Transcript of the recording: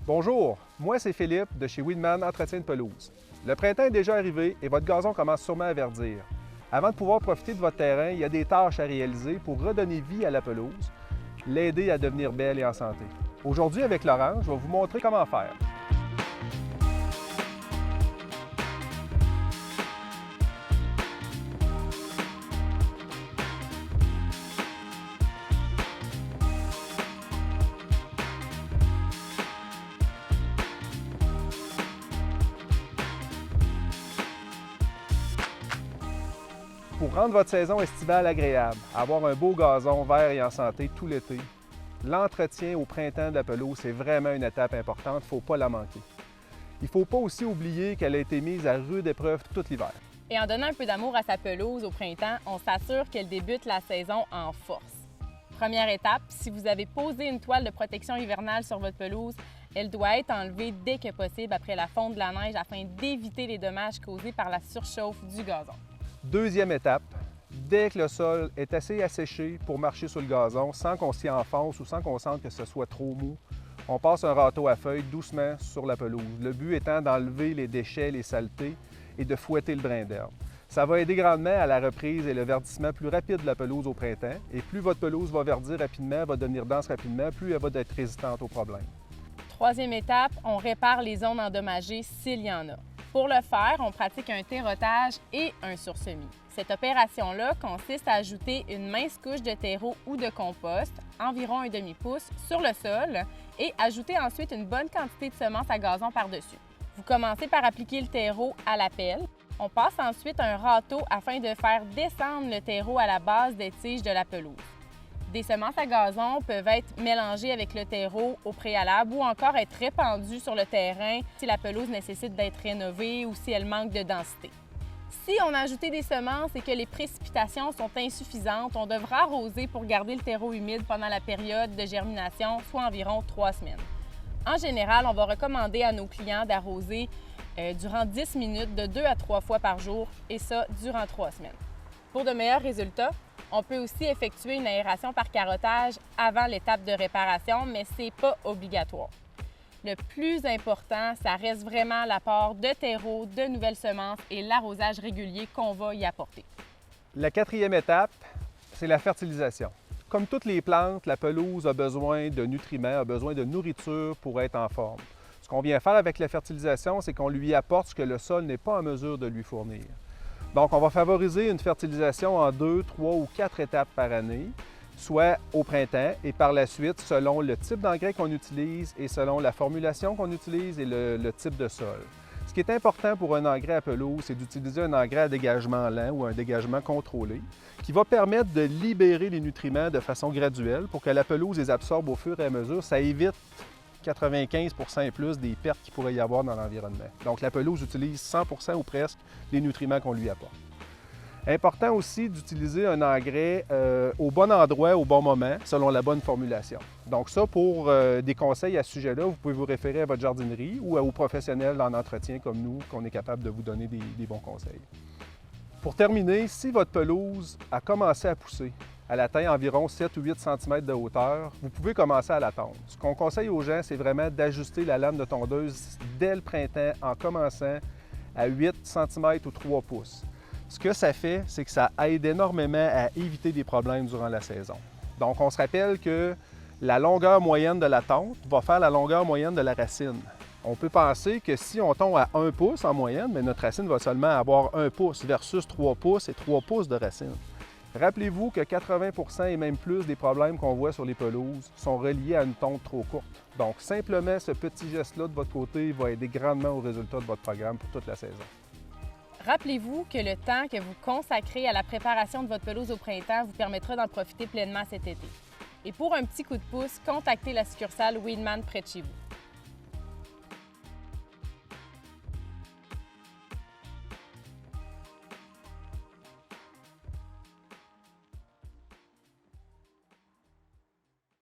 Bonjour, moi c'est Philippe de chez Weedman Entretien de pelouse. Le printemps est déjà arrivé et votre gazon commence sûrement à verdir. Avant de pouvoir profiter de votre terrain, il y a des tâches à réaliser pour redonner vie à la pelouse, l'aider à devenir belle et en santé. Aujourd'hui, avec Laurent, je vais vous montrer comment faire. Pour rendre votre saison estivale agréable, avoir un beau gazon vert et en santé tout l'été, l'entretien au printemps de la pelouse, c'est vraiment une étape importante, il ne faut pas la manquer. Il ne faut pas aussi oublier qu'elle a été mise à rude épreuve tout l'hiver. Et en donnant un peu d'amour à sa pelouse au printemps, on s'assure qu'elle débute la saison en force. Première étape, si vous avez posé une toile de protection hivernale sur votre pelouse, elle doit être enlevée dès que possible après la fonte de la neige afin d'éviter les dommages causés par la surchauffe du gazon. Deuxième étape, dès que le sol est assez asséché pour marcher sur le gazon, sans qu'on s'y enfonce ou sans qu'on sente que ce soit trop mou, on passe un râteau à feuilles doucement sur la pelouse. Le but étant d'enlever les déchets, les saletés et de fouetter le brin d'herbe. Ça va aider grandement à la reprise et le verdissement plus rapide de la pelouse au printemps. Et plus votre pelouse va verdir rapidement, va devenir dense rapidement, plus elle va être résistante aux problèmes. Troisième étape, on répare les zones endommagées s'il y en a. Pour le faire, on pratique un terrotage et un sursemis. Cette opération-là consiste à ajouter une mince couche de terreau ou de compost, environ un demi-pouce, sur le sol et ajouter ensuite une bonne quantité de semences à gazon par-dessus. Vous commencez par appliquer le terreau à la pelle. On passe ensuite un râteau afin de faire descendre le terreau à la base des tiges de la pelouse. Des semences à gazon peuvent être mélangées avec le terreau au préalable ou encore être répandues sur le terrain si la pelouse nécessite d'être rénovée ou si elle manque de densité. Si on a ajouté des semences et que les précipitations sont insuffisantes, on devra arroser pour garder le terreau humide pendant la période de germination, soit environ 3 semaines. En général, on va recommander à nos clients d'arroser durant 10 minutes de 2 à 3 fois par jour et ça durant 3 semaines. Pour de meilleurs résultats, on peut aussi effectuer une aération par carottage avant l'étape de réparation, mais ce n'est pas obligatoire. Le plus important, ça reste vraiment l'apport de terreau, de nouvelles semences et l'arrosage régulier qu'on va y apporter. La quatrième étape, c'est la fertilisation. Comme toutes les plantes, la pelouse a besoin de nutriments, a besoin de nourriture pour être en forme. Ce qu'on vient faire avec la fertilisation, c'est qu'on lui apporte ce que le sol n'est pas en mesure de lui fournir. Donc, on va favoriser une fertilisation en 2, 3 ou 4 étapes par année, soit au printemps et par la suite, selon le type d'engrais qu'on utilise et selon la formulation qu'on utilise et le type de sol. Ce qui est important pour un engrais à pelouse, c'est d'utiliser un engrais à dégagement lent ou un dégagement contrôlé qui va permettre de libérer les nutriments de façon graduelle pour que la pelouse les absorbe au fur et à mesure. Ça évite 95% et plus des pertes qu'il pourrait y avoir dans l'environnement. Donc, la pelouse utilise 100% ou presque des nutriments qu'on lui apporte. Important aussi d'utiliser un engrais au bon endroit, au bon moment, selon la bonne formulation. Donc ça, pour des conseils à ce sujet-là, vous pouvez vous référer à votre jardinerie ou aux professionnels en entretien comme nous, qu'on est capable de vous donner des bons conseils. Pour terminer, si votre pelouse a commencé à pousser, elle atteint environ 7 ou 8 cm de hauteur, vous pouvez commencer à la tondre. Ce qu'on conseille aux gens, c'est vraiment d'ajuster la lame de tondeuse dès le printemps en commençant à 8 cm ou 3 pouces. Ce que ça fait, c'est que ça aide énormément à éviter des problèmes durant la saison. Donc, on se rappelle que la longueur moyenne de la tonte va faire la longueur moyenne de la racine. On peut penser que si on tombe à 1 pouce en moyenne, mais notre racine va seulement avoir 1 pouce versus 3 pouces et 3 pouces de racine. Rappelez-vous que 80% et même plus des problèmes qu'on voit sur les pelouses sont reliés à une tonte trop courte. Donc, simplement ce petit geste-là de votre côté va aider grandement au résultat de votre programme pour toute la saison. Rappelez-vous que le temps que vous consacrez à la préparation de votre pelouse au printemps vous permettra d'en profiter pleinement cet été. Et pour un petit coup de pouce, contactez la succursale Weedman près de chez vous.